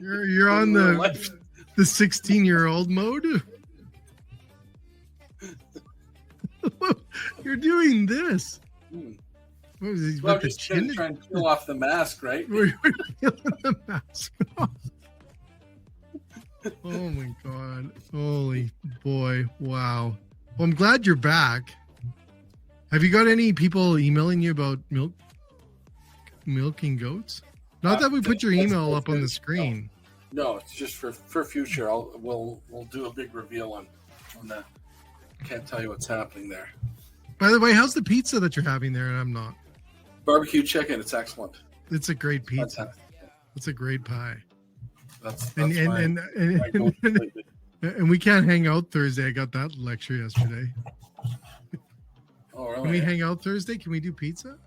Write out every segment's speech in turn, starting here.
You're on the 16-year-old mode. You're doing this. What was he, Well, I'm just trying to peel off the mask, right? We're peeling the mask off. Oh my God. Holy boy. Wow. Well, I'm glad you're back. Have you got any people emailing you about milking goats? Not that we put your email up on the screen. No, it's just for future. We'll do a big reveal on that. Can't tell you what's happening there. By the way, how's the pizza that you're having there? And I'm not. Barbecue chicken. It's excellent. It's a great pizza. Fantastic. It's a great pie. That's and we can't hang out Thursday. I got that lecture yesterday. Oh, really? Can we hang out Thursday? Can we do pizza?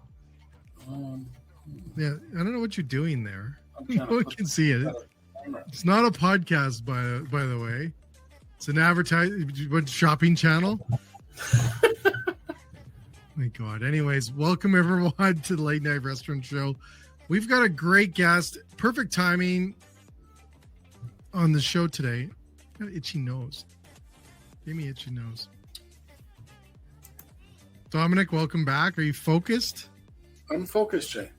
Yeah, I don't know what you're doing there. No one can see it. It's not a podcast, by the way. It's an advertising shopping channel. My God. Anyways, welcome everyone to the Late Night Restaurant Show. We've got a great guest. Perfect timing on the show today. Got an itchy nose. Give me itchy nose. Domenic, welcome back. Are you focused? I'm focused, Jay.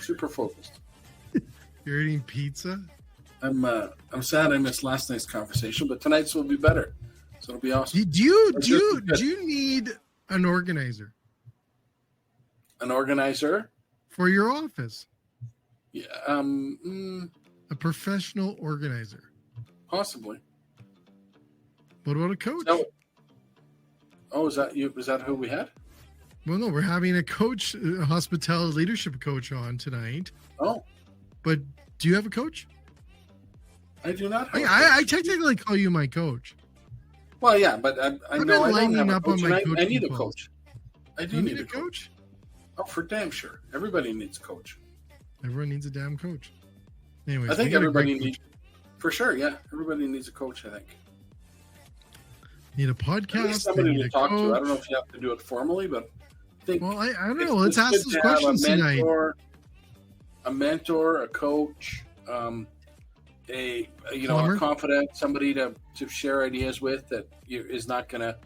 Super focused. You're eating pizza? I'm sad I missed last night's conversation, but tonight's will be better. So it'll be awesome. Do you need an organizer? An organizer? For your office? Yeah. A professional organizer? Possibly. What about a coach? Is that you? Was that who we had? Well, no, we're having a coach, a hospitality leadership coach on tonight. Oh. But do you have a coach? I do not have I technically call you my coach. Well, yeah, but I know I don't have a coach. I need a coach. I do need a coach. Oh, for damn sure. Everybody needs a coach. Everyone needs a damn coach. Anyways, I think everybody needs, for sure, yeah. Everybody needs a coach, I think. Need a podcast. Somebody to talk to. I don't know if you have to do it formally, but I think. Well, I don't know. Let's ask those questions tonight. A mentor, a coach, a confidant, somebody to share ideas with that is not going to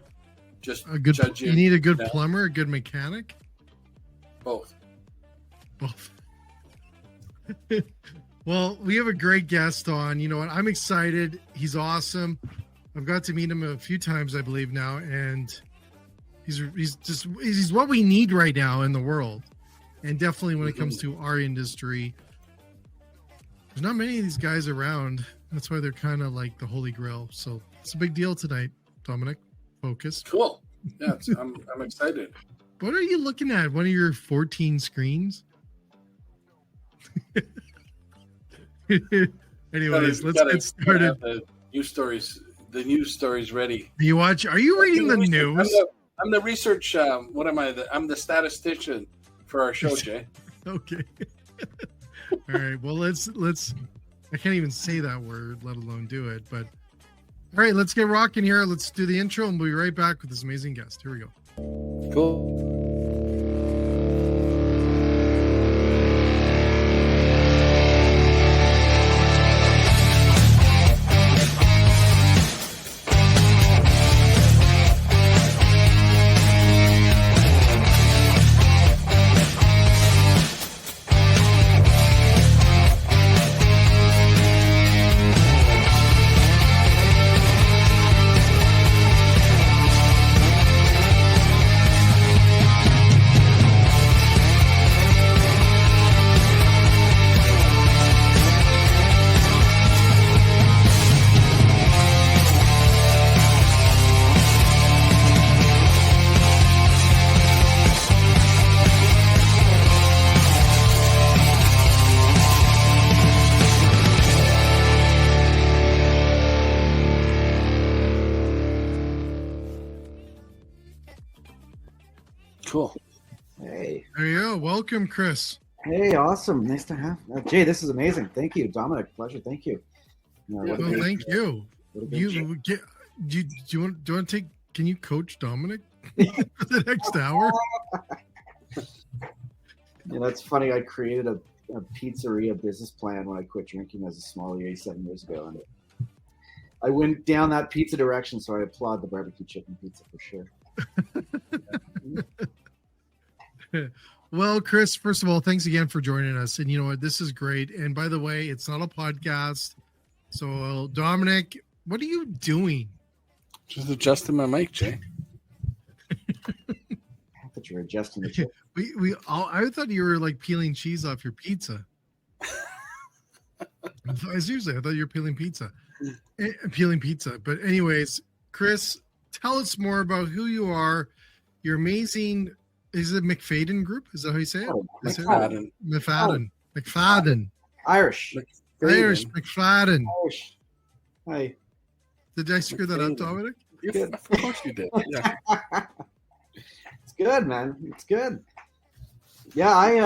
just judge you. You need a good plumber, a good mechanic. Both. Well, we have a great guest on. You know what? I'm excited. He's awesome. I've got to meet him a few times, I believe now, and he's what we need right now in the world, and definitely when it comes to our industry. There's not many of these guys around. That's why they're kind of like the holy grail. So it's a big deal tonight, Domenic. Focus. Cool. Yeah, I'm excited. What are you looking at? One of your 14 screens? Anyways, let's get started. The news stories ready. Are you reading the news? I'm the research. What am I? I'm the statistician for our show, Jay. Okay. All right. Well, let's. I can't even say that word, let alone do it. But all right, let's get rocking here. Let's do the intro, and we'll be right back with this amazing guest. Here we go. Cool. Cool. Hey. There you go. Welcome, Chris. Hey, awesome. Nice to have Jay, this is amazing. Thank you. Domenic, pleasure. Thank you. Thank you. Do you want to take, can you coach Domenic for the next hour? That's funny. I created a pizzeria business plan when I quit drinking as a sommelier 7 years ago, and I went down that pizza direction. So I applaud the barbecue chicken pizza for sure. Well, Chris, first of all, thanks again for joining us. And you know what? This is great. And by the way, it's not a podcast. So, Domenic, what are you doing? Just adjusting my mic, Jay. I thought you were adjusting the chip. I thought you were like peeling cheese off your pizza. Seriously, I thought you were peeling pizza. But anyways, Chris, tell us more about who you are. You're amazing. Is it McFadden Group? Is that how you say it? Oh, McFadden. McFadden. Irish. McFadden. Irish. Hi. Did I screw that up, Domenic? Of course you did. Yeah. It's good, man. It's good. Yeah, I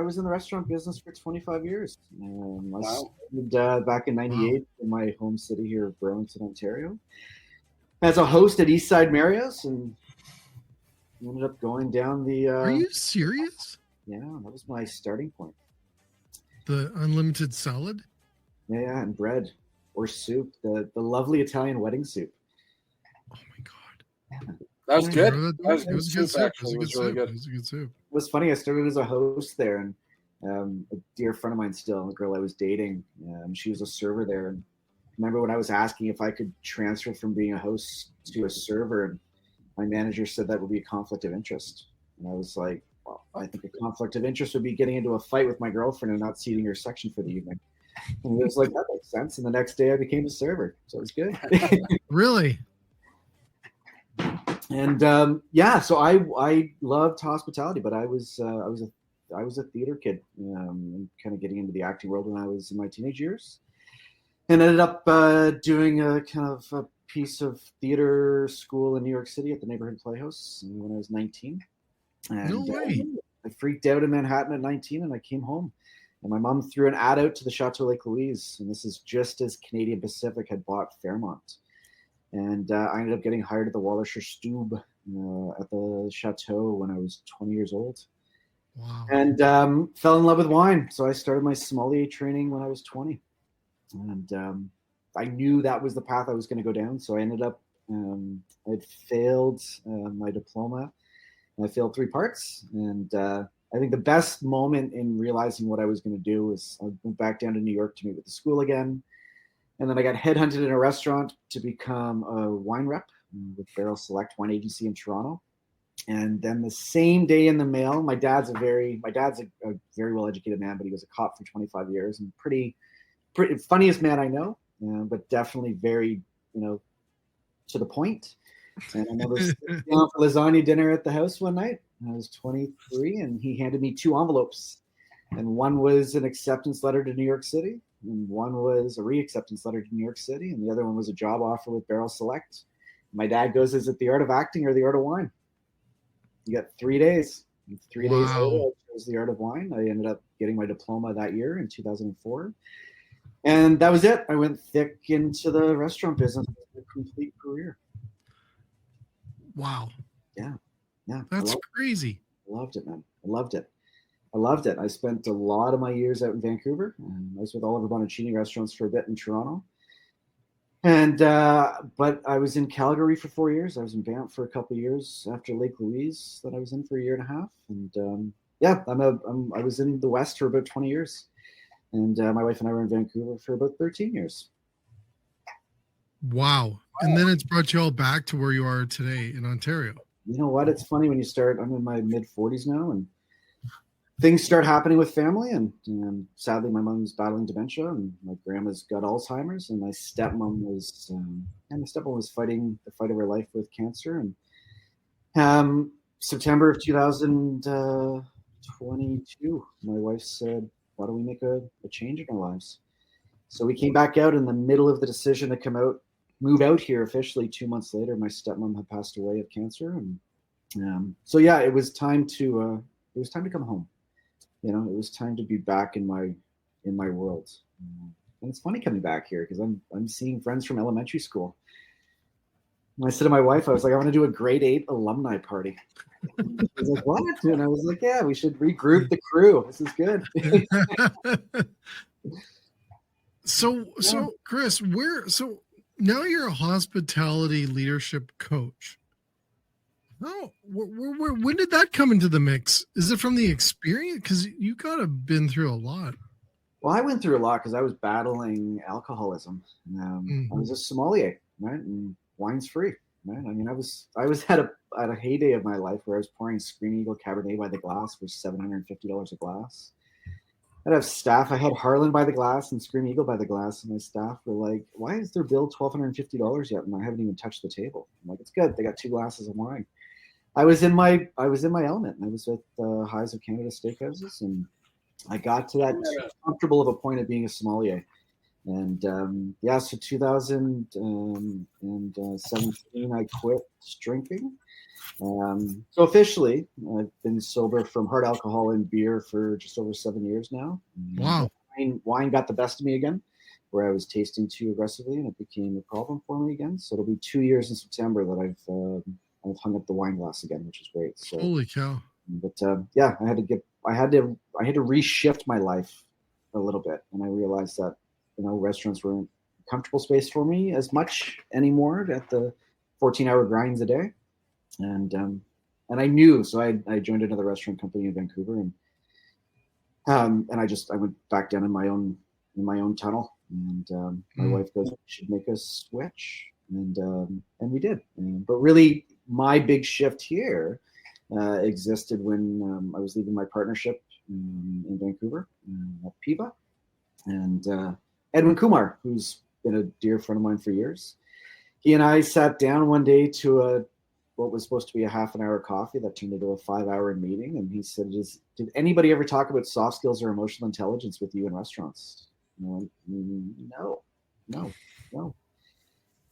was in the restaurant business for 25 years. I started back in '98 in my home city here of Burlington, Ontario, as a host at Eastside Marriott's, and ended up going down the. Are you serious? Yeah, that was my starting point. The unlimited salad? Yeah, and bread or soup, the lovely Italian wedding soup. Oh my god, that was good. It was a good soup. It was really good. It was a good soup. It was funny. I started as a host there, and a dear friend of mine, still a girl I was dating, she was a server there. And I remember when I was asking if I could transfer from being a host to a server, and my manager said that would be a conflict of interest. And I was like, well, I think a conflict of interest would be getting into a fight with my girlfriend and not seating her section for the evening. And it was like, that makes sense. And the next day I became a server. So it was good. Really? And so I loved hospitality, but I was a theater kid, and kind of getting into the acting world when I was in my teenage years, and ended up doing a kind of a piece of theater school in New York City at the Neighborhood Playhouse when I was 19. And, no way. I freaked out in Manhattan at 19, and I came home. And my mom threw an ad out to the Chateau Lake Louise, and this is just as Canadian Pacific had bought Fairmont. And I ended up getting hired at the Wallischer Stube at the Chateau when I was 20 years old. Wow. And fell in love with wine. So I started my sommelier training when I was 20. And I knew that was the path I was going to go down. So I ended up, I'd failed my diploma. And I failed 3 parts. And I think the best moment in realizing what I was going to do was I went back down to New York to meet with the school again. And then I got headhunted in a restaurant to become a wine rep with Barrel Select Wine Agency in Toronto. And then the same day in the mail, my dad's a very well-educated man, but he was a cop for 25 years and pretty funniest man I know, but definitely very, to the point. And I remember sitting down for lasagna dinner at the house one night. I was 23, and he handed me 2 envelopes. And one was an acceptance letter to New York City, and one was a re-acceptance letter to New York City, and the other one was a job offer with Barrel Select. My dad goes, "Is it the art of acting or the art of wine?" You got 3 days. And 3 days later, I chose the art of wine. I ended up getting my diploma that year in 2004. And that was it. I went thick into the restaurant business for a complete career. Wow. Yeah. That's crazy. I loved it, man. I loved it. I spent a lot of my years out in Vancouver. I was with Oliver Bonaccini restaurants for a bit in Toronto. And but I was in Calgary for 4 years. I was in Banff for a couple of years after Lake Louise that I was in for a year and a half. And I was in the West for about 20 years. And my wife and I were in Vancouver for about 13 years. Wow. And then it's brought you all back to where you are today in Ontario. You know what? It's funny when you start, I'm in my mid 40s now, and things start happening with family. And sadly, my mom's battling dementia, and my grandma's got Alzheimer's, and my stepmom was fighting the fight of her life with cancer. And September of 2022, my wife said, "Why don't we make a change in our lives?" So we came back out in the middle of the decision to move out here officially. 2 months later, my stepmom had passed away of cancer, and it was time to come home. It was time to be back in my world. And it's funny coming back here because I'm seeing friends from elementary school. And I said to my wife, I was like, I want to do a grade 8 alumni party. I was like, what? And I was like, yeah, we should regroup the crew. This is good. So Chris, now you're a hospitality leadership coach. Oh, when did that come into the mix? Is it from the experience? Because you gotta been through a lot. Well, I went through a lot because I was battling alcoholism. I was a sommelier, right? And wine's free, right? I mean, I was at a heyday of my life where I was pouring Screen Eagle Cabernet by the glass for $750 a glass. I'd have staff. I had Harlan by the glass and Scream Eagle by the glass, and my staff were like, "Why is their bill $1,250 yet?" And I haven't even touched the table. I'm like, "It's good. They got 2 glasses of wine." I was in my element. I was with Highs of Canada Steakhouses, and I got to that comfortable of a point of being a sommelier. And so 2017, I quit drinking. So officially, I've been sober from hard alcohol and beer for just over 7 years now. Wow. Wine got the best of me again, where I was tasting too aggressively, and it became a problem for me again. So it'll be 2 years in September that I've hung up the wine glass again, which is great. So, holy cow! But I had to reshift my life a little bit, and I realized that restaurants weren't a comfortable space for me as much anymore at the 14-hour grinds a day. And I knew, so I joined another restaurant company in Vancouver, and I went back down in my own tunnel, and my wife goes, "We should make a switch," and we did. But really, my big shift here existed when I was leaving my partnership in Vancouver at Piva, and Edwin Kumar, who's been a dear friend of mine for years, he and I sat down one day to what was supposed to be a half an hour coffee that turned into a 5-hour meeting. And he said, "Did anybody ever talk about soft skills or emotional intelligence with you in restaurants?" No.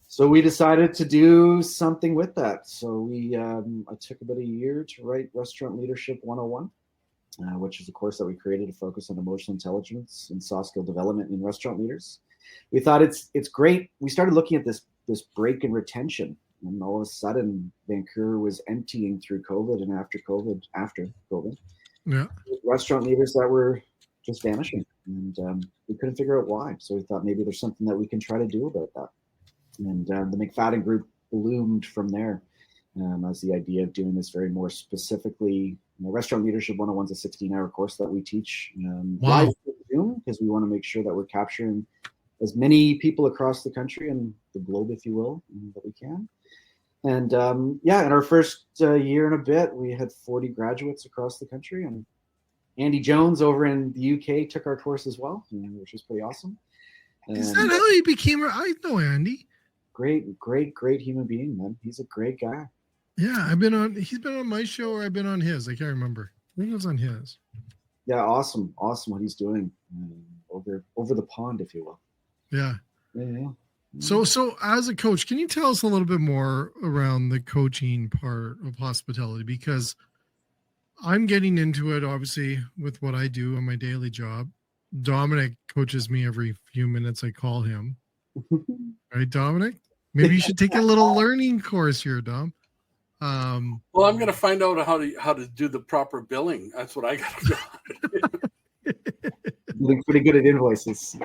So we decided to do something with that. So I took about a year to write Restaurant Leadership 101, which is a course that we created to focus on emotional intelligence and soft skill development in restaurant leaders. We thought it's great. We started looking at this break in retention. And all of a sudden, Vancouver was emptying through COVID and after COVID. Yeah. Restaurant leaders that were just vanishing. And we couldn't figure out why. So we thought maybe there's something that we can try to do about that. And the McFadden group bloomed from there as the idea of doing this very more specifically. Restaurant Leadership 101 is a 16-hour course that we teach live on Zoom, because we want to make sure that we're capturing as many people across the country and the globe, if you will, that we can. And in our first year and a bit, we had 40 graduates across the country, and Andy Jones over in the UK took our course as well, which was pretty awesome. Is that how he became? I know Andy. Great human being, man. He's a great guy. Yeah, he's been on my show, or I've been on his. I can't remember. I think it was on his. Yeah, awesome what he's doing over the pond, if you will. Yeah. Yeah. So as a coach, can you tell us a little bit more around the coaching part of hospitality? Because I'm getting into it, obviously, with what I do on my daily job. Domenic coaches me every few minutes. I call him. Right, Domenic? Maybe you should take a little learning course here, Dom. Well, I'm going to find out how to do the proper billing. That's what I got to do. You're pretty good at invoices.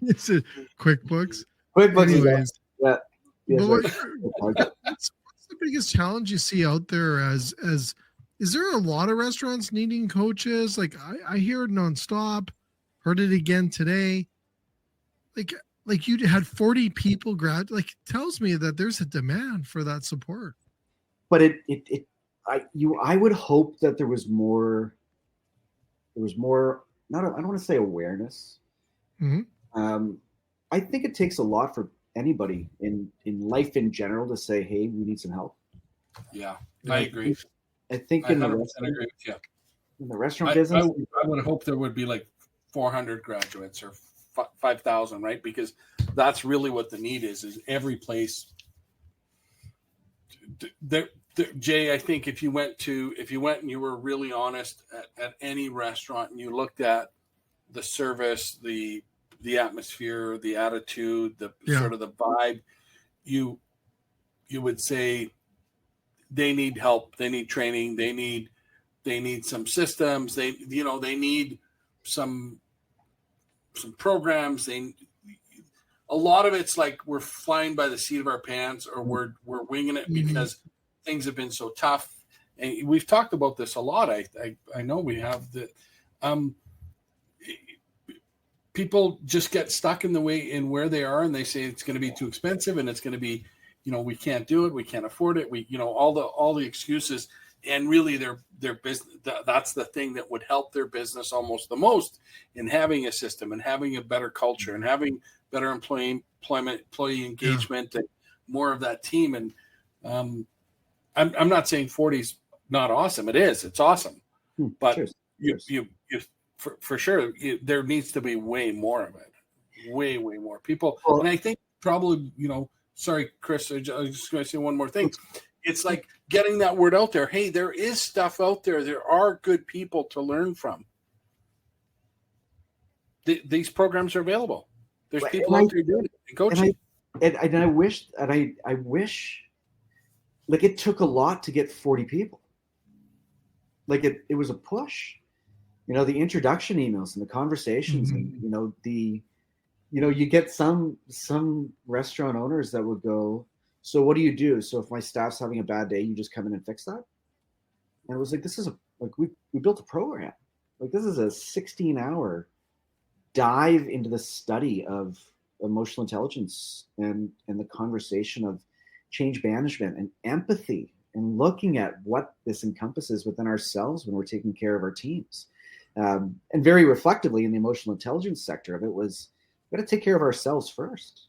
Is it QuickBooks? Anyways, yeah. What's the biggest challenge you see out there? As is there a lot of restaurants needing coaches? Like I hear it nonstop. Heard it again today. Like you had 40 people tells me that there's a demand for that support. But I would hope that there was more. I don't want to say awareness. Mm-hmm. I think it takes a lot for anybody in life in general to say, "Hey, we need some help." Yeah, I agree. I think in the restaurant business, I would hope there would be like 400 graduates or 5,000, right? Because that's really what the need is every place. Jay, I think if you went and you were really honest at any restaurant and you looked at the service, the atmosphere, the attitude, sort of the vibe, you would say they need help, they need training, they need some systems, they need some programs. A lot of it's like we're flying by the seat of our pants, or we're winging it because things have been so tough. And we've talked about this a lot. I know we have that. People just get stuck in the way in where they are, and they say it's going to be too expensive, and it's going to be, we can't do it, we can't afford it, all the excuses. And really, their business, that's the thing that would help their business almost the most, in having a system and having a better culture and having better employee engagement and more of that team. And I'm not saying 40's not awesome. It is. It's awesome. But you for sure, there needs to be way more of it. Way more people. Well, and I think probably, sorry, Chris, I was just going to say one more thing. It's like getting that word out there. Hey, there is stuff out there. There are good people to learn from. These programs are available. There's people out there doing it, coaching. And I wish, like, it took a lot to get 40 people. Like, it was a push. The introduction emails and the conversations, and you get some restaurant owners that would go, so what do you do? So if my staff's having a bad day, you just come in and fix that? And it was like, we built a program. Like, this is a 16-hour dive into the study of emotional intelligence and the conversation of change management and empathy, and looking at what this encompasses within ourselves when we're taking care of our teams. And very reflectively in the emotional intelligence sector of it was, we got to take care of ourselves first.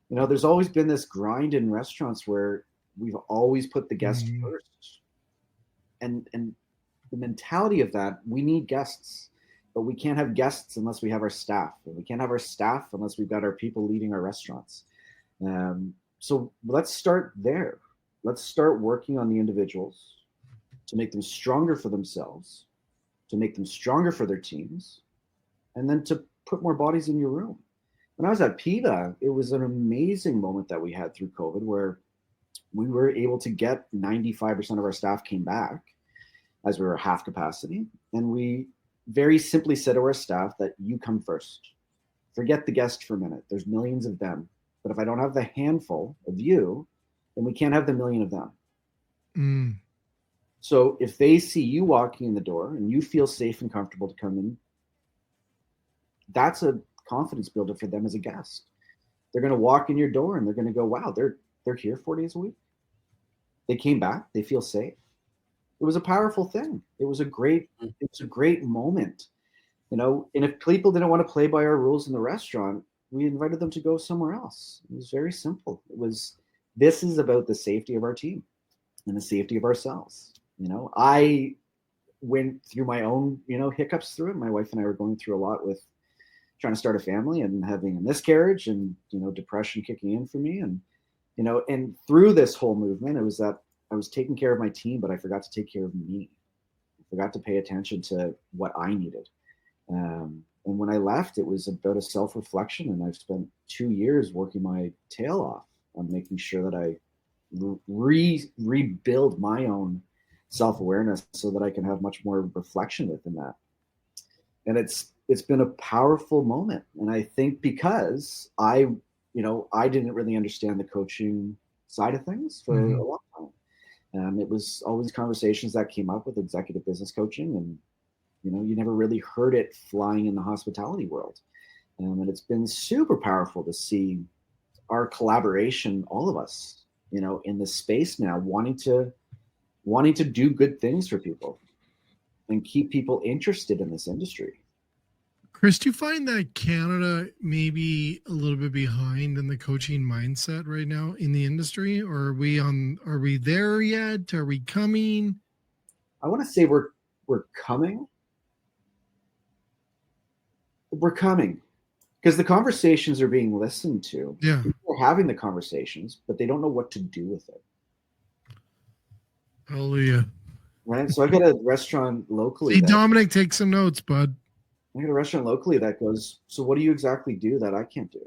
There's always been this grind in restaurants where we've always put the guest first. And the mentality of that, we need guests, but we can't have guests unless we have our staff. And we can't have our staff unless we've got our people leading our restaurants. So let's start there. Let's start working on the individuals to make them stronger for themselves, to make them stronger for their teams, and then to put more bodies in your room. When I was at Piva, it was an amazing moment that we had through COVID, where we were able to get 95% of our staff came back as we were half capacity. And we very simply said to our staff that you come first. Forget the guest for a minute. There's millions of them. But if I don't have the handful of you, then we can't have the million of them. So if they see you walking in the door and you feel safe and comfortable to come in, that's a confidence builder for them as a guest. They're going to walk in your door and they're going to go, wow, they're here 4 days a week. They came back. They feel safe. It was a powerful thing. It was a great moment, and if people didn't want to play by our rules in the restaurant, we invited them to go somewhere else. It was very simple. This is about the safety of our team and the safety of ourselves. I went through my own, hiccups through it. My wife and I were going through a lot with trying to start a family and having a miscarriage and, depression kicking in for me. And, and through this whole movement, it was that I was taking care of my team, but I forgot to take care of me. I forgot to pay attention to what I needed. And when I left, it was about a self-reflection. And I've spent 2 years working my tail off on making sure that I rebuild my own self-awareness so that I can have much more reflection within that. And it's been a powerful moment. And I think because I didn't really understand the coaching side of things for a long time. It was always conversations that came up with executive business coaching, and you never really heard it flying in the hospitality world. And it's been super powerful to see our collaboration, all of us, in this space now, wanting to do good things for people and keep people interested in this industry. Chris, do you find that Canada may be a little bit behind in the coaching mindset right now in the industry? Or are we there yet? Are we coming? I want to say we're coming. We're coming because the conversations are being listened to. Yeah. People are having the conversations, but they don't know what to do with it. Hallelujah. Right. So I've got a restaurant locally. See, Domenic, take some notes, bud. I got a restaurant locally that goes, so what do you exactly do that I can't do?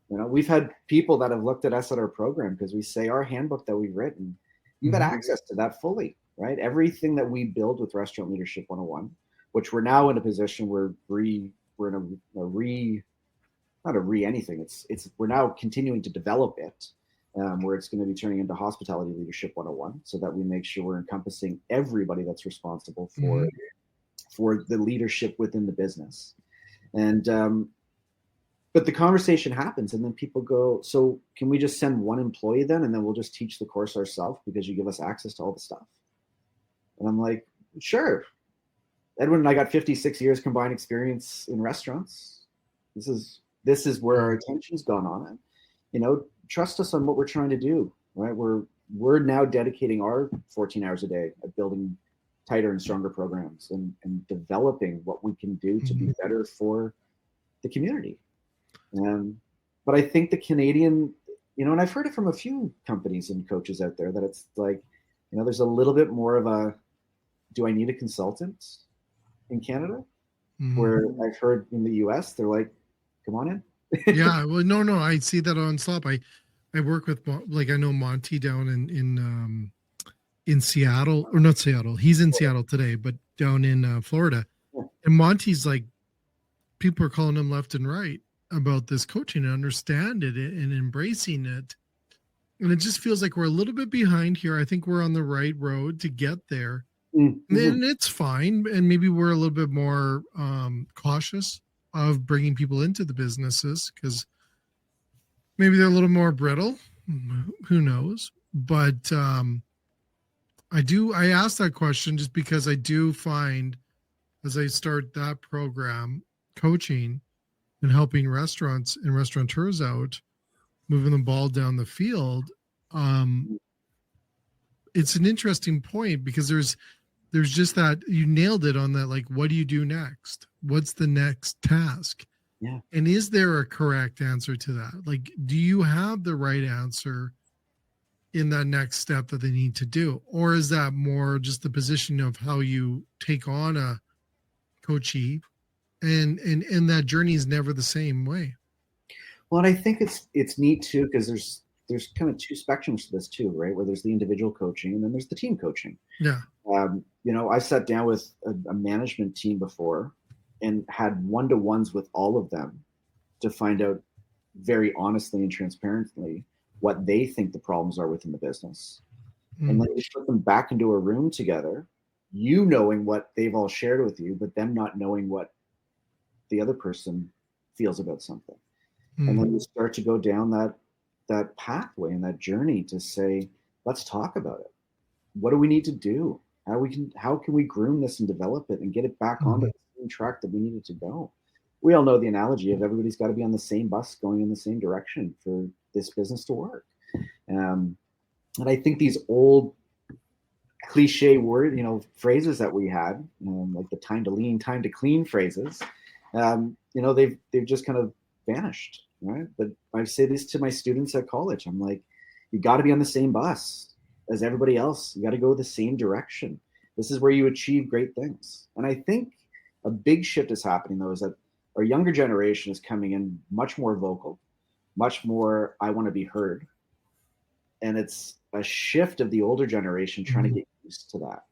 We've had people that have looked at us at our program because we say our handbook that we've written, you've got access to that fully, right? Everything that we build with Restaurant Leadership 101, which we're now in a position where we're in not a anything. We're now continuing to develop it, where it's going to be turning into Hospitality Leadership 101, so that we make sure we're encompassing everybody that's responsible for the leadership within the business. And but the conversation happens, and then people go, so can we just send one employee then, and then we'll just teach the course ourselves because you give us access to all the stuff? And I'm like, sure. Edwin and I got 56 years combined experience in restaurants. This is where our attention's gone on it. Trust us on what we're trying to do, right? We're now dedicating our 14 hours a day at building tighter and stronger programs and developing what we can do to be better for the community. But I think the Canadian, and I've heard it from a few companies and coaches out there, that it's like, there's a little bit more of a, do I need a consultant in Canada? Where I've heard in the US, they're like, come on in. Yeah, well, no, I see that on Slop. I work with, I know Monty down in Seattle, or not Seattle. He's in Seattle today, but down in Florida. Yeah. And Monty's like, people are calling him left and right about this coaching and understand it and embracing it. And it just feels like we're a little bit behind here. I think we're on the right road to get there. And it's fine. And maybe we're a little bit more cautious of bringing people into the businesses because maybe they're a little more brittle. Who knows? But I asked that question just because I do find, as I start that program, coaching and helping restaurants and restaurateurs out, moving the ball down the field, it's an interesting point because there's just that, you nailed it on that, like, what do you do next? What's the next task? Yeah. And is there a correct answer to that? Like, do you have the right answer in that next step that they need to do? Or is that more just the position of how you take on a coachee and that journey is never the same way? Well, and I think it's neat too, because there's kind of two spectrums to this too, right? Where there's the individual coaching and then there's the team coaching. Yeah. I sat down with a management team before and had one-to-ones with all of them to find out very honestly and transparently what they think the problems are within the business. And then you put them back into a room together, knowing what they've all shared with you, but them not knowing what the other person feels about something. And then you start to go down that pathway and that journey to say, let's talk about it. What do we need to do? How can we groom this and develop it and get it back onto the same track that we needed to go? We all know the analogy of everybody's got to be on the same bus going in the same direction for this business to work. And I think these old cliche phrases that we had, like the time to lean, time to clean phrases, they've just kind of vanished, right? But I say this to my students at college. I'm like, you got to be on the same bus as everybody else. You got to go the same direction. This is where you achieve great things. And I think a big shift is happening, though, is that our younger generation is coming in much more vocal, much more, I want to be heard. And it's a shift of the older generation trying to get used to that.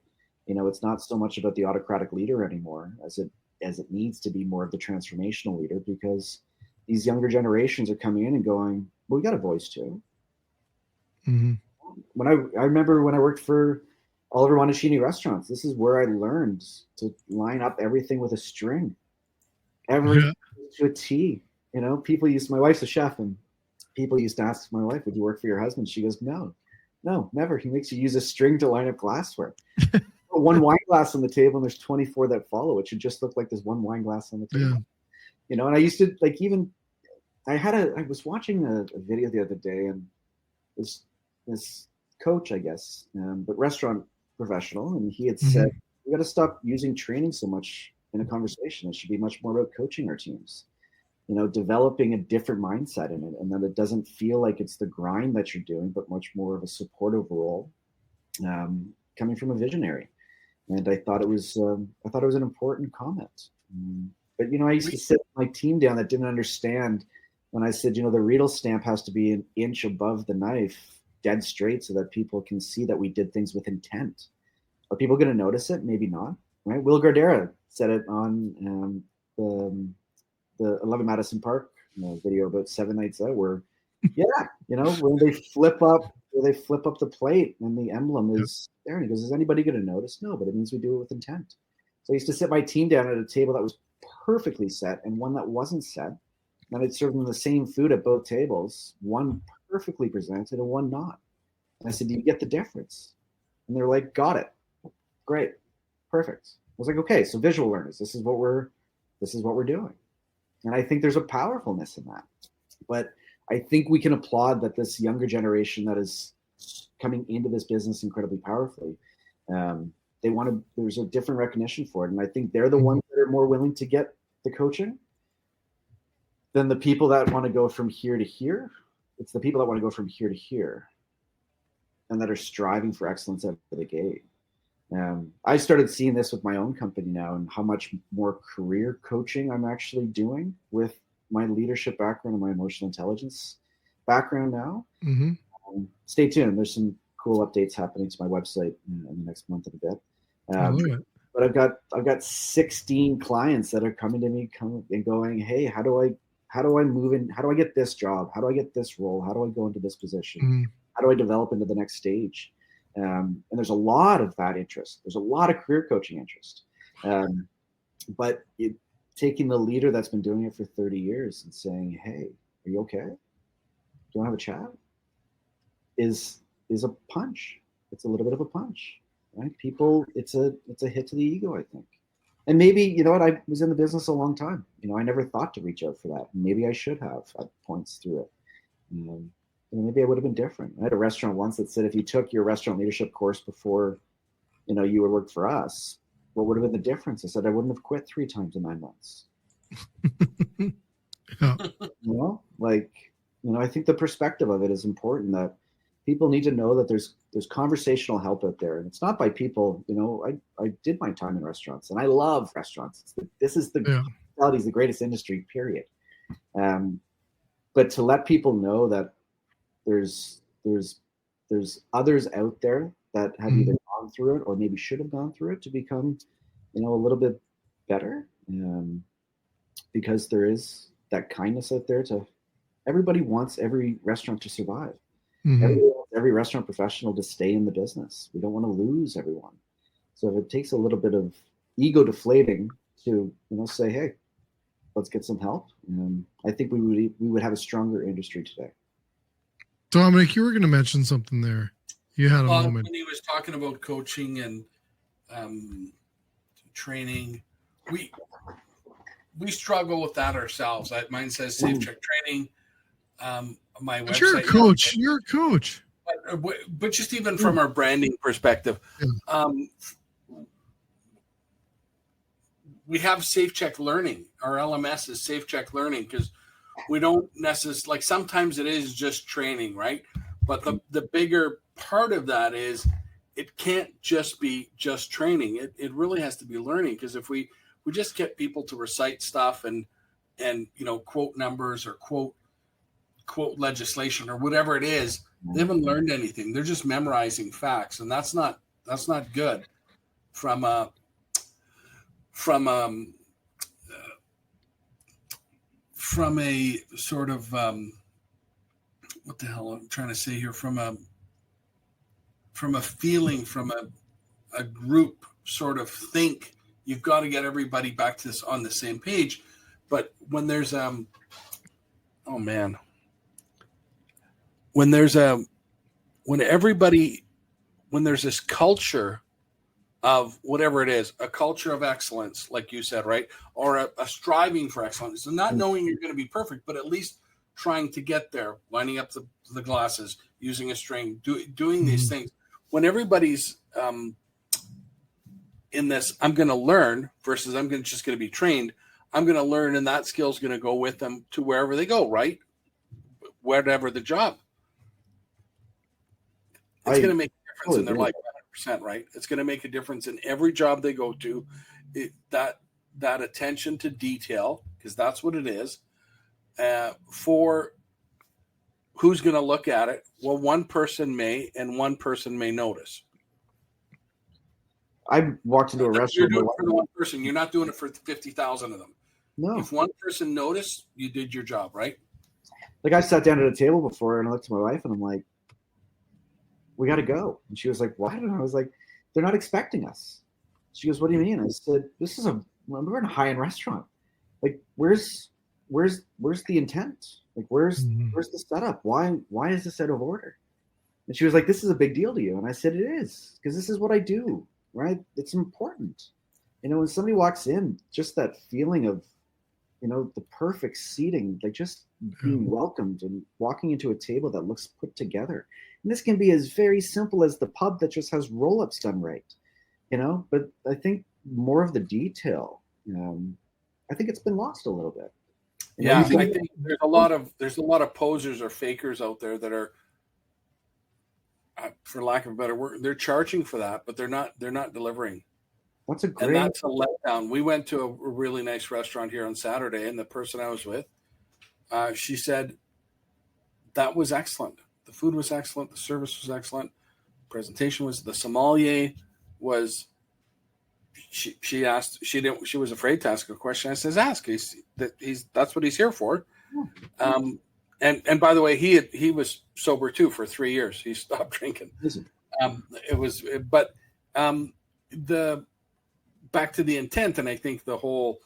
It's not so much about the autocratic leader anymore as it needs to be more of the transformational leader, because these younger generations are coming in and going, well, we got a voice too. When I remember when I worked for Oliver Monachini Restaurants, this is where I learned to line up everything with a string, everything to a T. People my wife's a chef, and people used to ask my wife, would you work for your husband? She goes, no, never. He makes you use a string to line up glassware. One wine glass on the table, and there's 24 that follow. It should just look like there's one wine glass on the table. And I used to I was watching a video the other day, and this coach, I guess, but restaurant professional, and he had said, we got to stop using training so much in a conversation. It should be much more about coaching our teams, developing a different mindset in it, and that it doesn't feel like it's the grind that you're doing, but much more of a supportive role, coming from a visionary. And I thought it was an important comment. But I used to sit my team down that didn't understand when I said, the Riedel stamp has to be an inch above the knife, dead straight, so that people can see that we did things with intent. Are people going to notice it? Maybe not. Right? Will Gardera said it on the 11 Madison Park video about 7 Nights Out, where when they flip up the plate and the emblem is there, and he goes, "Is anybody going to notice?" No, but it means we do it with intent. So I used to sit my team down at a table that was perfectly set and one that wasn't set. And I'd serve them the same food at both tables, one perfectly presented and one not. And I said, "Do you get the difference?" And they're like, "Got it. Great. Perfect." I was like, "Okay, so visual learners, this is what we're doing." And I think there's a powerfulness in that. But I think we can applaud that this younger generation that is coming into this business incredibly powerfully, there's a different recognition for it. And I think they're the ones that are more willing to get the coaching than the people that want to go from here to here. It's the people that want to go from here to here and that are striving for excellence out of the gate. I started seeing this with my own company now, and how much more career coaching I'm actually doing with my leadership background and my emotional intelligence background now. Stay tuned. There's some cool updates happening to my website in the next month and a bit. But I've got 16 clients that are coming to me and going, "Hey, how do I move in? How do I get this job? How do I get this role? How do I go into this position? How do I develop into the next stage?" And there's a lot of that interest. There's a lot of career coaching interest. But taking the leader that's been doing it for 30 years and saying, "Hey, are you okay? Do you want to have a chat?" is a punch. It's a little bit of a punch, right? People, it's a hit to the ego, I think. And maybe, I was in the business a long time. I never thought to reach out for that. Maybe I should have at points through it. Maybe I would have been different. I had a restaurant once that said, if you took your restaurant leadership course before, you would work for us, what would have been the difference? I said, I wouldn't have quit 3 times in 9 months. I think the perspective of it is important, that people need to know that there's conversational help out there. And it's not by people, I did my time in restaurants and I love restaurants. Hospitality is the greatest industry, period. But to let people know that there's others out there that have either gone through it or maybe should have gone through it to become, a little bit better. Because there is that kindness out there everybody wants every restaurant to survive. Every restaurant professional to stay in the business. We don't want to lose everyone. So if it takes a little bit of ego deflating to, say, "Hey, let's get some help," I think we would have a stronger industry today. Domenic, you were going to mention something there. You had a moment. When he was talking about coaching and training, we struggle with that ourselves. Mine says Safe Check Training. My website. You're a coach. You're a coach. But just even from our branding perspective, we have Safe Check Learning. Our LMS is Safe Check Learning, because we don't necessarily, sometimes it is just training, right? But the bigger part of that is it can't just be just training. It really has to be learning, because if we just get people to recite stuff and quote numbers or quote legislation or whatever it is, they haven't learned anything. They're just memorizing facts, and that's not good from a sort of what the hell I'm trying to say here, from a feeling, from a group sort of think. You've got to get everybody back to this on the same page. But when there's when there's this culture of whatever it is, a culture of excellence, like you said, right? Or a striving for excellence, and not knowing you're going to be perfect, but at least trying to get there, lining up the glasses, using a string, doing these things. When everybody's in this, I'm going to learn versus I'm just going to be trained. I'm going to learn, and that skill is going to go with them to wherever they go, right? Whatever the job. It's going to make a difference in their life, 100%, right? It's going to make a difference in every job they go to. That attention to detail, because that's what it is. for who's going to look at it. Well, one person may, and one person may notice. I walked into a restaurant. You're doing it for the one person. You're not doing it for 50,000 of them. No. If one person noticed, you did your job, right? Like, I sat down at a table before and I looked at my wife and I'm like, we got to go. And she was like, what? And I was like, they're not expecting us. She goes, what do you mean? I said, we're in a high-end restaurant. Like, where's the intent? Like, where's the setup? Why is this out of order? And she was like, this is a big deal to you. And I said, it is, because this is what I do, right? It's important. You know, when somebody walks in, just that feeling of, you know, the perfect seating, like just being welcomed and walking into a table that looks put together. And this can be as very simple as the pub that just has roll-ups done right, you know, but I think more of the detail, I think it's been lost a little bit. Yeah, I think there's a lot of posers or fakers out there that are, for lack of a better word, they're charging for that, but they're not delivering. That's a letdown. We went to a really nice restaurant here on Saturday, and the person I was with, she said that was excellent. The food was excellent. The service was excellent. Presentation was, the sommelier was. She asked. She was afraid to ask a question. I says, "Ask. That's what he's here for." And by the way, he was sober too for 3 years. He stopped drinking. The back to the intent, and I think the whole.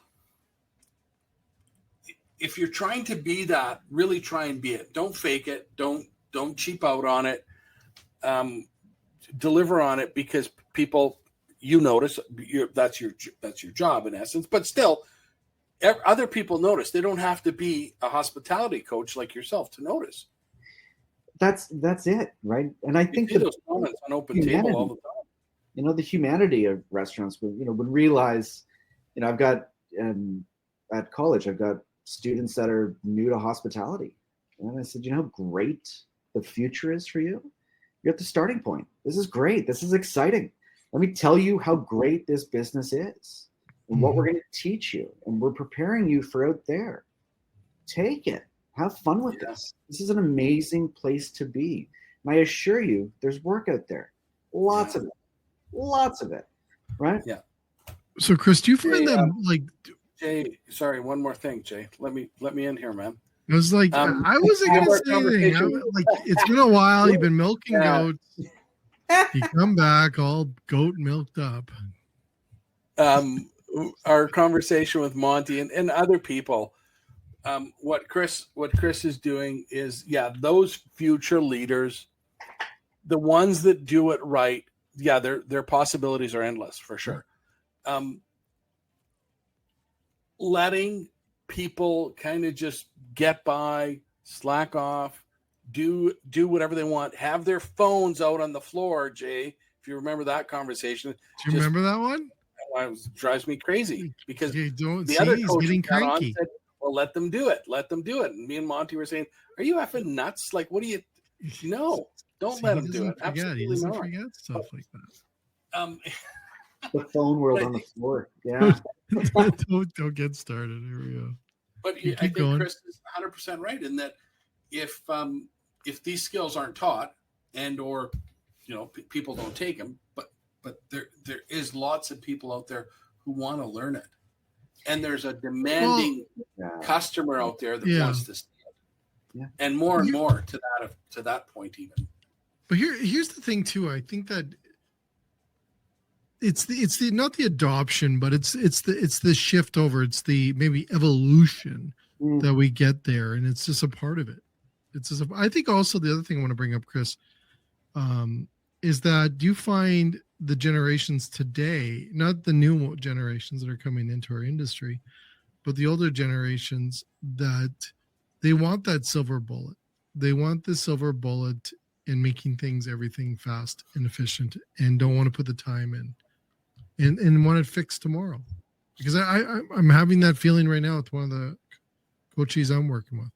If you're trying to be that, really try and be it. Don't fake it. Don't cheap out on it. Deliver on it, because people. You notice that's your job in essence, but still, other people notice. They don't have to be a hospitality coach like yourself to notice. That's it, right? And I think those moments on open table all the time. You know, the humanity of restaurants. When realize, I've got at college, I've got students that are new to hospitality, and I said, how great the future is for you. You're at the starting point. This is great. This is exciting. Let me tell you how great this business is and what we're going to teach you. And we're preparing you for out there. Take it. Have fun with this. This is an amazing place to be. And I assure you, there's work out there. Lots of it. Lots of it. Right? Yeah. So, Chris, do you find Jay, sorry, one more thing, Jay. Let me in here, man. I was like, I wasn't going to say anything. It's been a while. You've been milking goats. You come back all goat milked up. Our conversation with Monty and other people, what Chris is doing is, those future leaders, the ones that do it right, their possibilities are endless for sure. Letting people kind of just get by, slack off, do whatever they want, have their phones out on the floor, Jay, if you remember that conversation. Do you remember that one? It drives me crazy, because the other he's coach getting cranky. said, well, let them do it. And me and Monty were saying, are you effing nuts? Like, what do you, no, don't let him do it. Absolutely he doesn't not. forget stuff like that. The phone world on the floor. Yeah. don't get started. Here we go. But I think Chris is 100% right in that if these skills aren't taught and or people don't take them, but there is lots of people out there who want to learn it, and there's a demanding customer out there that wants to see it, and more to that point even. But here's the thing too. I think that it's the not the adoption, but it's the shift over. It's the maybe evolution that we get there, and it's just a part of it. I think also the other thing I want to bring up, Chris, is that do you find the generations today, not the new generations that are coming into our industry, but the older generations, that they want that silver bullet. They want the silver bullet in making everything fast and efficient, and don't want to put the time in, and want it fixed tomorrow. Because I'm having that feeling right now with one of the coaches I'm working with.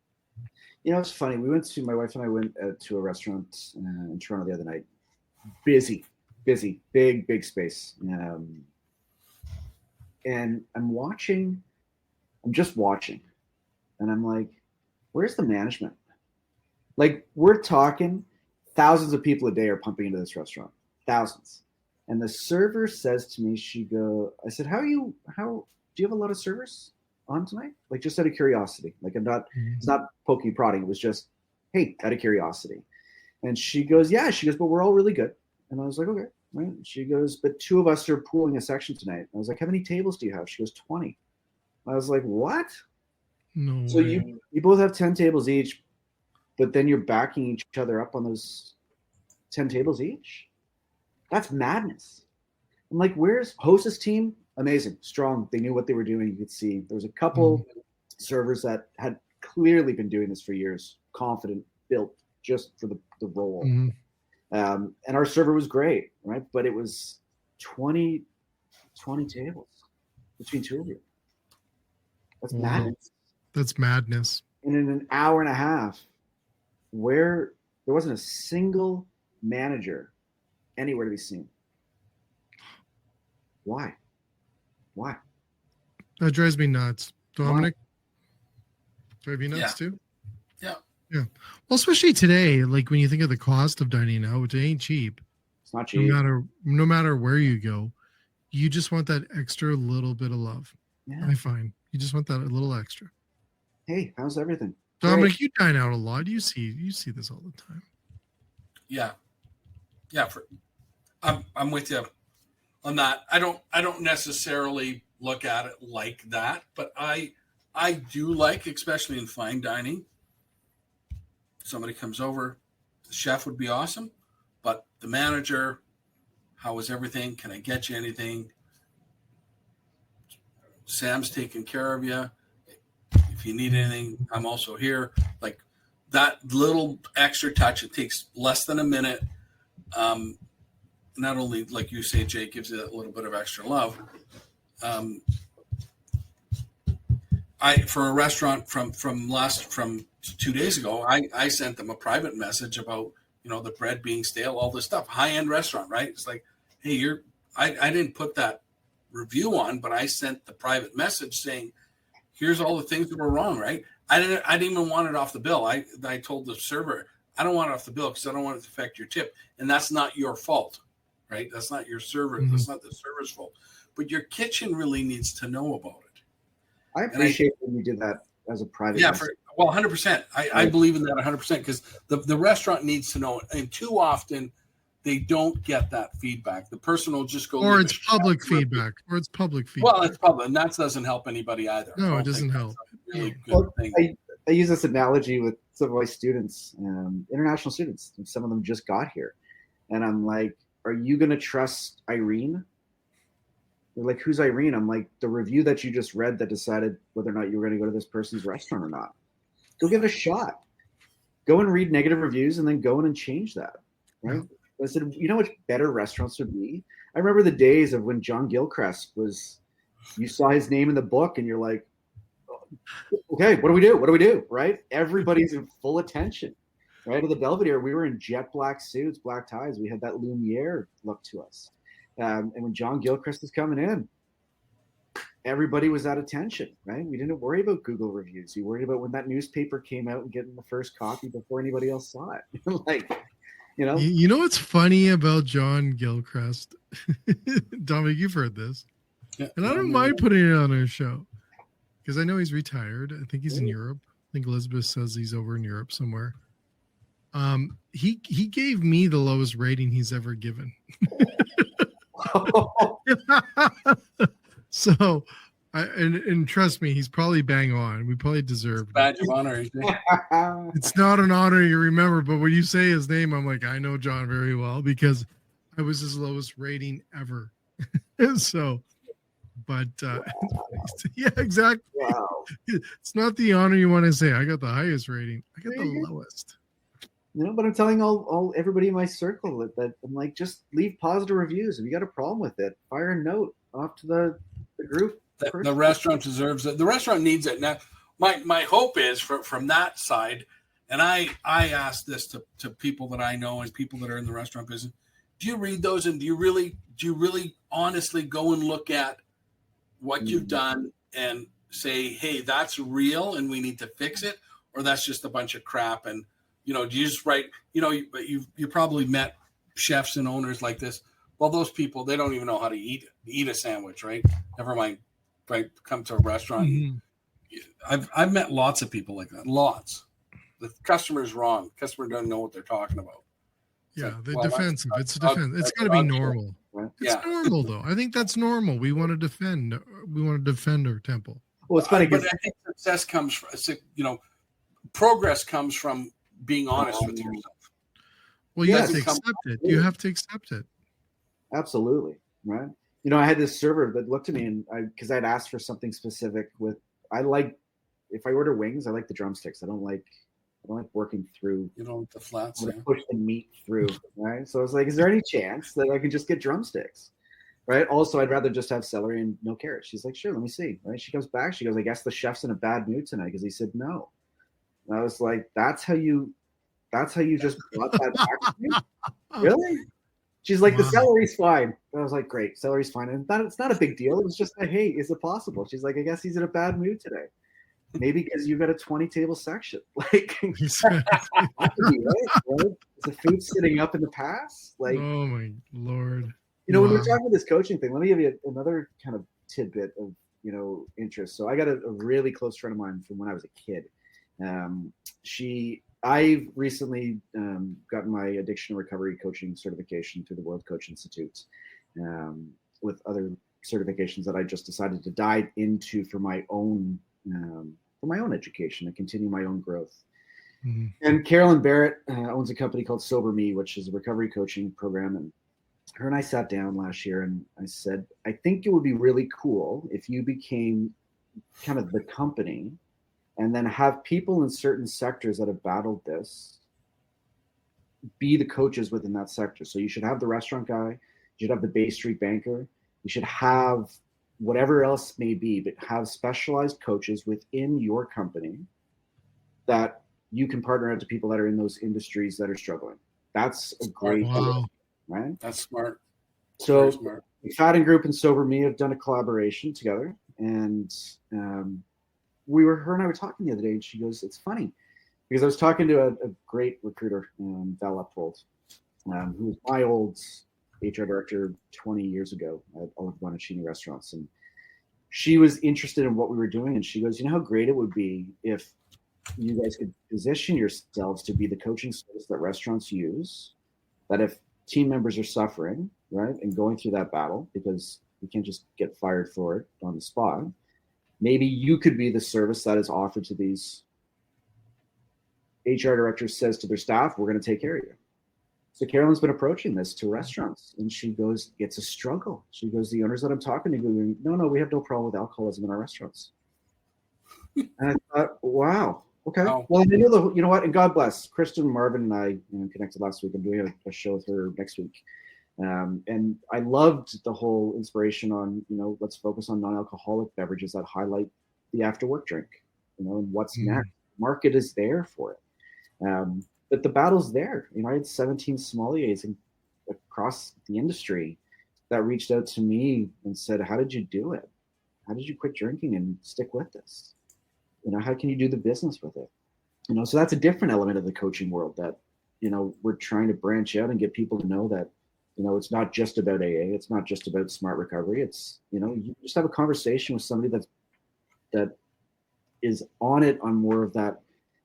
It's funny. My wife and I went to a restaurant in Toronto the other night. Busy, big space. And I'm just watching. And I'm like, where's the management? Like, we're talking thousands of people a day are pumping into this restaurant, thousands. And the server says to me, I said, do you have a lot of servers on tonight? Like, just out of curiosity. Like, it's not poking prodding. It was just, hey, out of curiosity. And she goes, yeah. She goes, but we're all really good. And I was like, okay. Right. She goes, but 2 of us are pooling a section tonight. I was like, how many tables do you have? She goes, 20. I was like, what? No So way. you both have 10 tables each, but then you're backing each other up on those 10 tables each? That's madness. I'm like, where's hostess team? Amazing, strong. They knew what they were doing. You could see there was a couple servers that had clearly been doing this for years, confident, built just for the role. And our server was great, right? But it was 20 tables between 2 of you. That's madness. That's madness. And in an hour and a half, where there wasn't a single manager anywhere to be seen. Why? That drives me nuts. Domenic, drive you nuts too? Yeah. Well, especially today, like when you think of the cost of dining out, it ain't cheap. It's not cheap. No matter where you go, you just want that extra little bit of love. Yeah. I find you just want that a little extra. Hey, how's everything? Domenic, you dine out a lot. You see this all the time. Yeah. I'm with you on that. I don't necessarily look at it like that, but I do like, especially in fine dining, somebody comes over, the chef would be awesome, but the manager, how was everything? Can I get you anything? Sam's taking care of you. If you need anything, I'm also here. Like that little extra touch, it takes less than a minute. Not only, like you say, Jay, gives you that little bit of extra love. For a restaurant from 2 days ago, I sent them a private message about, the bread being stale, all this stuff. High-end restaurant, right? It's like, hey, I didn't put that review on, but I sent the private message saying, here's all the things that were wrong, right? I didn't even want it off the bill. I told the server, I don't want it off the bill because I don't want it to affect your tip. And that's not your fault, right? That's not your server. Mm-hmm. That's not the server's fault. But your kitchen really needs to know about it. I appreciate when you did that as a private. Yeah, 100%. I believe in that 100% because the restaurant needs to know it. And too often they don't get that feedback. The person will just go. Or it's public feedback. Well, it's public. And that doesn't help anybody either. No, it doesn't help. Really good thing. I use this analogy with some of my students, international students. Some of them just got here. And I'm like, are you going to trust Irene? They're like, who's Irene? I'm like, the review that you just read that decided whether or not you were going to go to this person's restaurant or not. Go give it a shot. Go and read negative reviews and then go in and change that. Right? Yeah. I said, you know what better restaurants would be? I remember the days of when John Gilchrist you saw his name in the book and you're like, okay, what do we do? What do we do? Right? Everybody's in full attention. Right? At the Belvedere, we were in jet black suits, black ties. We had that Lumiere look to us. And when John Gilchrist was coming in, everybody was at attention, right? We didn't worry about Google reviews. We worried about when that newspaper came out and getting the first copy before anybody else saw it. You know what's funny about John Gilchrist? Dominic, you've heard this. Yeah, and I don't mind putting it on our show because I know he's retired. I think he's in Europe. I think Elizabeth says he's over in Europe somewhere. He gave me the lowest rating he's ever given. So, and trust me, he's probably bang on. We probably deserve badge of honor. It's not an honor you remember, but when you say his name, I'm like, I know John very well because I was his lowest rating ever. So, but yeah, exactly. Wow. It's not the honor you want to say. I got the highest rating. I got the lowest. But I'm telling everybody in my circle that I'm like, just leave positive reviews. If you got a problem with it, fire a note off to the group. The restaurant deserves it. The restaurant needs it. Now, my hope is from that side, and I ask this to people that I know and people that are in the restaurant business. Do you read those and do you really honestly go and look at what you've done and say, hey, that's real and we need to fix it? or that's just a bunch of crap. And, you know, do you just write, you know, you probably met chefs and owners like this. Well, those people, they don't even know how to eat a sandwich, right? Never mind, right? Come to a restaurant. Mm-hmm. I've met lots of people like that. Lots. The customer's wrong. The customer doesn't know what they're talking about. It's Yeah, like, they're well, defensive. that's- It's defense. It's got to be normal. Right? It's Yeah. normal though. I think that's normal. We want to defend. We want to defend our temple. Well, it's funny But because I think success comes from, you know, progress comes from being honest with yourself. Well, you have Doesn't to come- accept it. You have to accept it. absolutely, right? You know, I had this server that looked at me and because I'd asked for something specific with, if I order wings, I like the drumsticks. I don't like working through, You know, the flats. I Yeah. wanna push the meat through, right? So I was like, is there any chance that I can just get drumsticks? Right. Also, I'd rather just have celery and no carrots. She's like, sure, let me see. Right. She comes back. She goes, I guess the chef's in a bad mood tonight because he said no. And I was like, that's how you just brought that back to me? Really? She's like, the Wow. celery's fine. And I was like, great, celery's fine. And it's not a big deal. It was just like, hey, is it possible? She's like, I guess he's in a bad mood today. Maybe because you've got a 20 table section. Like, Exactly. right? Is the food sitting up in the pass? Like, Oh my Lord. you know, when we're Wow. talking about this coaching thing, let me give you another kind of tidbit of, you know, interest. So I got a really close friend of mine from when I was a kid. I've recently gotten my addiction recovery coaching certification through the World Coach Institute, with other certifications that I just decided to dive into for my own education and continue my own growth. Mhm. And Carolyn Barrett owns a company called Sober Me, which is a recovery coaching program. And her and I sat down last year and I said, I think it would be really cool if you became kind of the company and then have people in certain sectors that have battled this be the coaches within that sector. So you should have the restaurant guy, you should have the Bay Street banker, you should have whatever else may be, but have specialized coaches within your company that you can partner out to people that are in those industries that are struggling. That's a great Wow. idea, right? That's smart. So Very smart. McFadden Group and Sober Me have done a collaboration together, and her and I were talking the other day, and she goes, "It's funny because I was talking to a great recruiter, Val Uphold, who was my old HR director 20 years ago at Olive Bonacini restaurants, and she was interested in what we were doing, and she goes, you know how great it would be if you guys could position yourselves to be the coaching service that restaurants use, that if team members are suffering, right, and going through that battle, because you can't just get fired for it on the spot, maybe you could be the service that is offered to these HR directors, says to their staff, we're going to take care of you. So Carolyn's been approaching this to restaurants, and she goes, it's a struggle. She goes, the owners that I'm talking to go, no, we have no problem with alcoholism in our restaurants. And I thought, wow, okay. Wow. Well, I know you know what, and God bless. Kristen Marvin and I connected last week. I'm doing a show with her next week. And I loved the whole inspiration on, let's focus on non-alcoholic beverages that highlight the after work drink, and what's next. Market is there for it. But the battle's there. I had 17 sommeliers across the industry that reached out to me and said, how did you do it? How did you quit drinking and stick with this? How can you do the business with it? So that's a different element of the coaching world that, we're trying to branch out and get people to know that, it's not just about AA. It's not just about smart recovery. It's, you just have a conversation with somebody that is on it on more of that,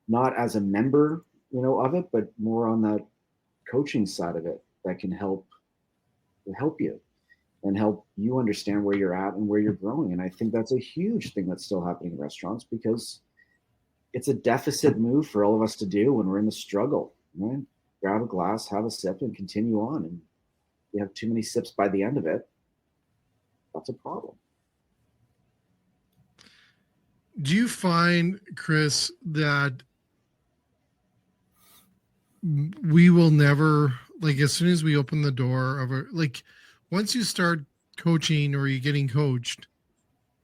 not as a member, of it, but more on that coaching side of it that can help you and help you understand where you're at and where you're growing. And I think that's a huge thing that's still happening in restaurants, because it's a deficit move for all of us to do when we're in the struggle, right? Grab a glass, have a sip, and continue on. And if you have too many sips by the end of it, that's a problem. Do you find, Chris, that we will never, as soon as we open the door of once you start coaching or you're getting coached,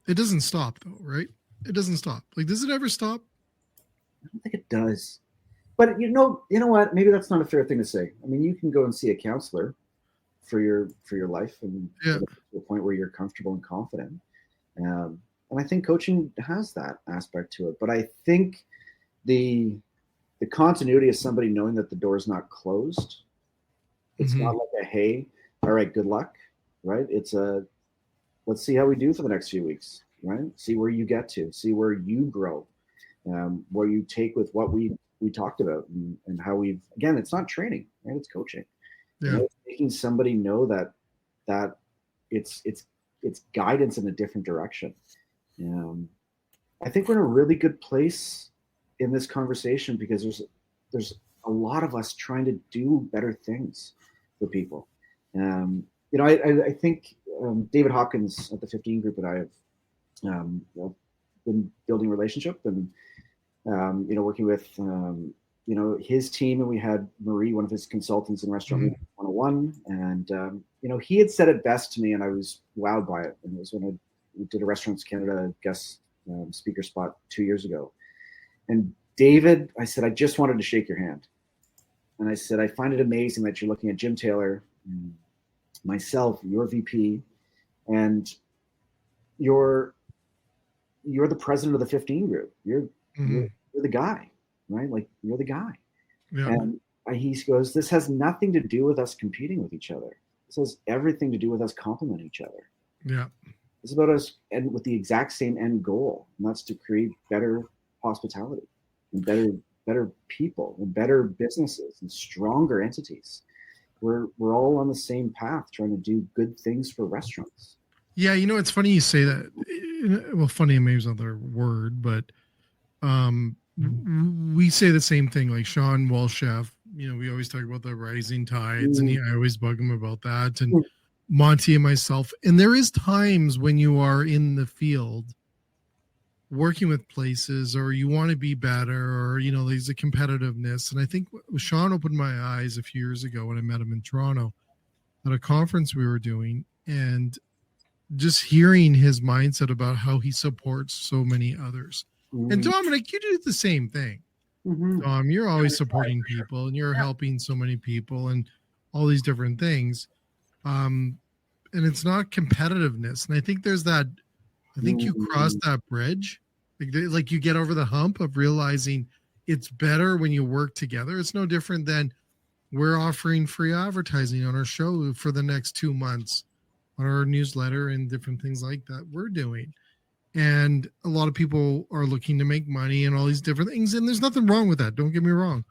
it doesn't stop though, right? It doesn't stop. Does it ever stop? I don't think it does. But you know what? Maybe that's not a fair thing to say. I mean, you can go and see a counselor for your life and get to the point where you're comfortable and confident. And I think coaching has that aspect to it. But I think the continuity of somebody knowing that the door is not closed. It's not like a, hey, all right, good luck, right? It's a, let's see how we do for the next few weeks, right? See where you get to, see where you grow, where you take with what we talked about, and how we've, again, it's not training, right? It's coaching. Yeah. You know, it's making somebody know that it's guidance in a different direction. I think we're in a really good place in this conversation because there's a lot of us trying to do better things for people. You know, I think David Hopkins at the 15 group and I have been building a relationship and you know, working with you know, his team, and we had Marie, one of his consultants in Restaurant 101, and you know, he had said it best to me, and I was wowed by it. And it was when we did a Restaurants Canada guest speaker spot 2 years ago. And David, I said, I just wanted to shake your hand. And I said, I find it amazing that you're looking at Jim Taylor, myself, your VP, and you're the president of the 15 group. You're the guy, right? Like, you're the guy. Yeah. And he goes, this has nothing to do with us competing with each other. This has everything to do with us complementing each other. Yeah. It's about us, and with the exact same end goal, and that's to create better hospitality and better people and better businesses and stronger entities. We're all on the same path, trying to do good things for restaurants. Yeah, you know, it's funny you say that. Well, funny maybe is another word, but we say the same thing. Like Sean Walchef, you know, we always talk about the rising tides, and I always bug him about that. And Monty and myself. And there is times when you are in the field working with places, or you want to be better, or, you know, there's a competitiveness. And I think Sean opened my eyes a few years ago when I met him in Toronto at a conference we were doing, and just hearing his mindset about how he supports so many others. And Domenic, you do the same thing. Dom, you're always supporting people, and you're helping so many people, and all these different things. And it's not competitiveness. And I think there's that, I think you cross that bridge. Like you get over the hump of realizing it's better when you work together. It's no different than we're offering free advertising on our show for the next 2 months on our newsletter and different things like that we're doing. And a lot of people are looking to make money and all these different things. And there's nothing wrong with that. Don't get me wrong.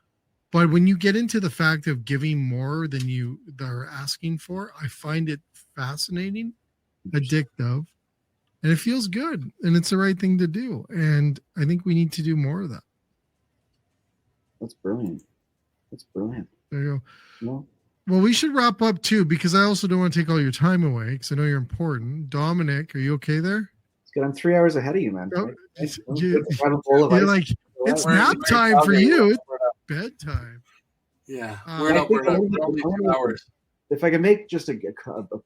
But when you get into the fact of giving more than you are asking for, I find it fascinating, addictive, and it feels good. And it's the right thing to do. And I think we need to do more of that. That's brilliant. That's brilliant. There you go. Yeah. Well, we should wrap up too, because I also don't want to take all your time away, because I know you're important. Domenic, are you okay there? It's good. I'm 3 hours ahead of you, man. Oh, you're like, it's nap time for you. It's bedtime. Yeah, we're in Alberta. We're only 2 hours. If I can make just a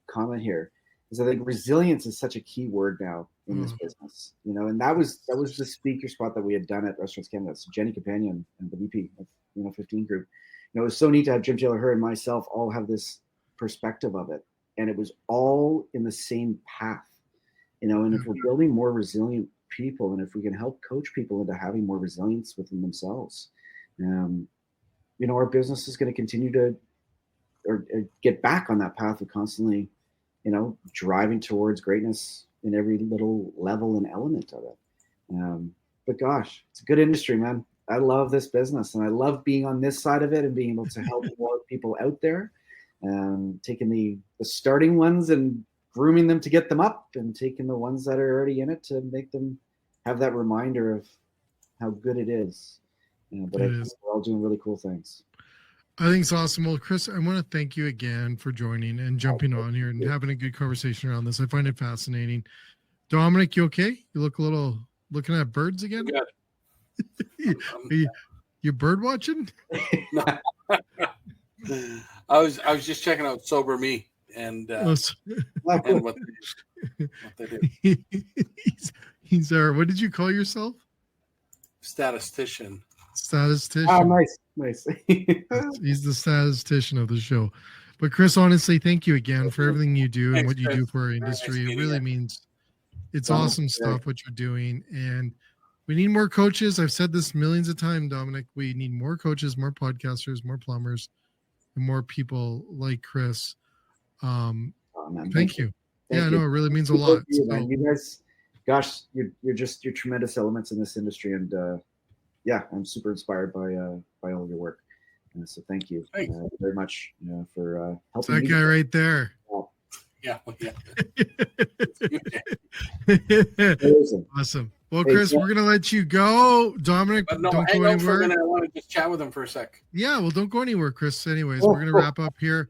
comment here, is I think resilience is such a key word now in this business. You know, and that was the speaker spot that we had done at Restaurants Canada. So Jenny Companion and the VP of 15 group. You know, it was so neat to have Jim Taylor, her, and myself all have this perspective of it, and it was all in the same path. You know, and if we're building more resilient people, and if we can help coach people into having more resilience within themselves, you know, our business is going to continue to or get back on that path of constantly, you know, driving towards greatness in every little level and element of it. But gosh, it's a good industry, man. I love this business, and I love being on this side of it and being able to help more people out there, taking the starting ones and grooming them to get them up, and taking the ones that are already in it to make them have that reminder of how good it is. But I think we're all doing really cool things. I think it's awesome. Well, Chris, I want to thank you again for joining and jumping on here and having a good conversation around this. I find it fascinating. Domenic, you okay? You look a little looking at birds again? you bird watching? No. I was just checking out Sober Me and what they do. He's what did you call yourself? Statistician. Oh, nice. He's the statistician of the show. But Chris, honestly, thank you again for everything you do and what you do for our industry. It really means it's awesome stuff what you're doing, and We need more coaches. I've said this millions of times, Domenic. We need more coaches, more podcasters, more plumbers, and more people like Chris. Oh, man, Thank you. Thank Yeah, you. no, it really means a Both lot. of you, man. So, You guys, gosh, you're tremendous elements in this industry, and yeah, I'm super inspired by all of your work. So thank you very much for helping that me. guy right there. Yeah. Awesome. Well, Chris, we're gonna let you go. Domenic, But no, don't hang go out for a anywhere. minute. I want to just chat with him for a sec. Yeah, well, don't go anywhere, Chris. Anyways, we're gonna wrap up here.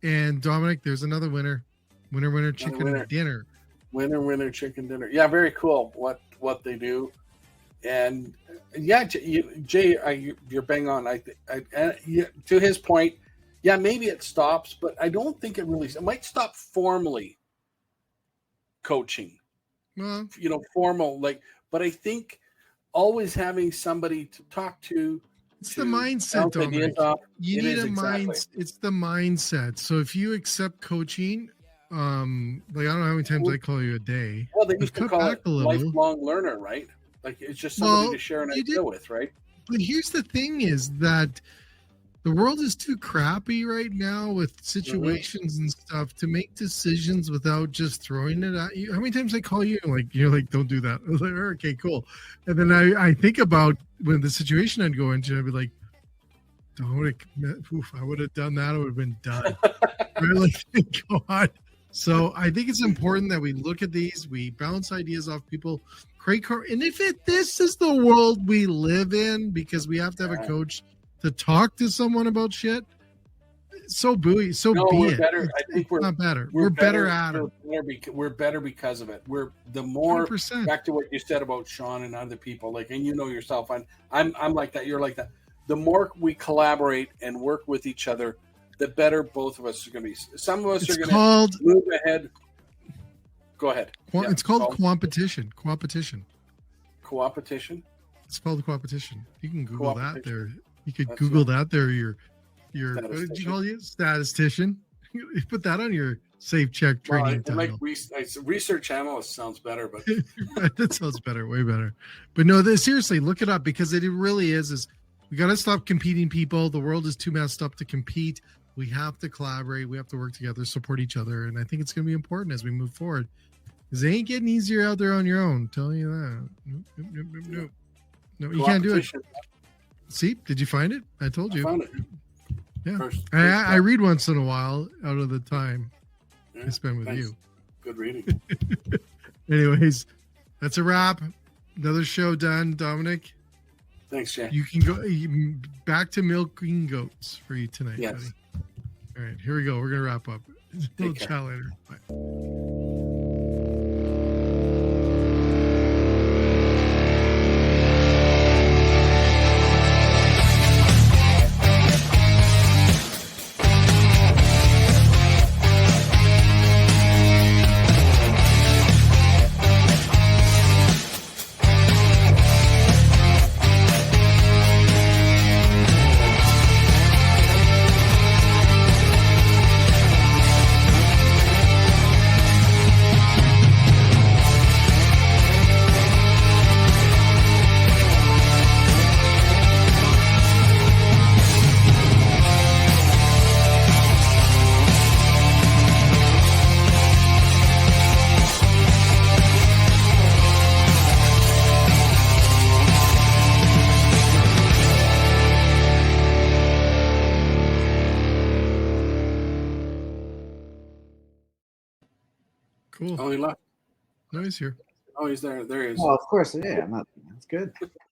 And Domenic, there's another winner. Winner, chicken dinner. Winner, chicken dinner. Yeah, very cool. What they do, and yeah, Jay, you're bang on. To his point, yeah, maybe it stops, but I don't think it really. It might stop formally coaching. Well, formal but I think always having somebody to talk to. It's the mindset, Domenic. You need a mind. It's the mindset. So if you accept coaching, I don't know how many times I call you a day. Well, they used to call it a lifelong learner, right? Like it's just somebody to share an idea with, right? But here's the thing: is that the world is too crappy right now with situations and stuff to make decisions without just throwing it at you. How many times I call you and you're like, don't do that. I was like, okay, cool. And then I think about when the situation I'd go into, I'd be like, Domenic, I would have done that. I would have been done. Really? God. So I think it's important that we look at these, we bounce ideas off people. And if this is the world we live in, because we have to have a coach to talk to someone about shit, so be it. Better. I think we're not better. We're better at it. We're better because of it. We're the more 100%. Back to what you said about Sean and other people, and yourself. I'm like that. You're like that. The more we collaborate and work with each other, the better both of us are going to be. Some of us are going to move ahead. Go ahead. It's called competition. Competition. Co-opetition. It's called competition. You can Google that there. You could Google that there. Your what did you call it? Statistician. You put that on your safe check training title. Research analyst sounds better, but that sounds better, way better. But no, seriously, look it up because it really is we got to stop competing, people. The world is too messed up to compete. We have to collaborate. We have to work together, support each other, and I think it's going to be important as we move forward. Because it ain't getting easier out there on your own. I'm telling you that. Nope. No, you can't do it. See, did you find it? I told you. I found it. Yeah. I read once in a while out of the time I spend with you. Good reading. Anyways, that's a wrap. Another show done, Domenic. Thanks, Jay. You can go back to milking goats for you tonight, yes. buddy. All right, here we go. We're going to wrap up. We'll chat later. Bye. Cool. Oh, he left. No, he's here. Oh, he's there. There he is. Oh, of course. Yeah, that's good.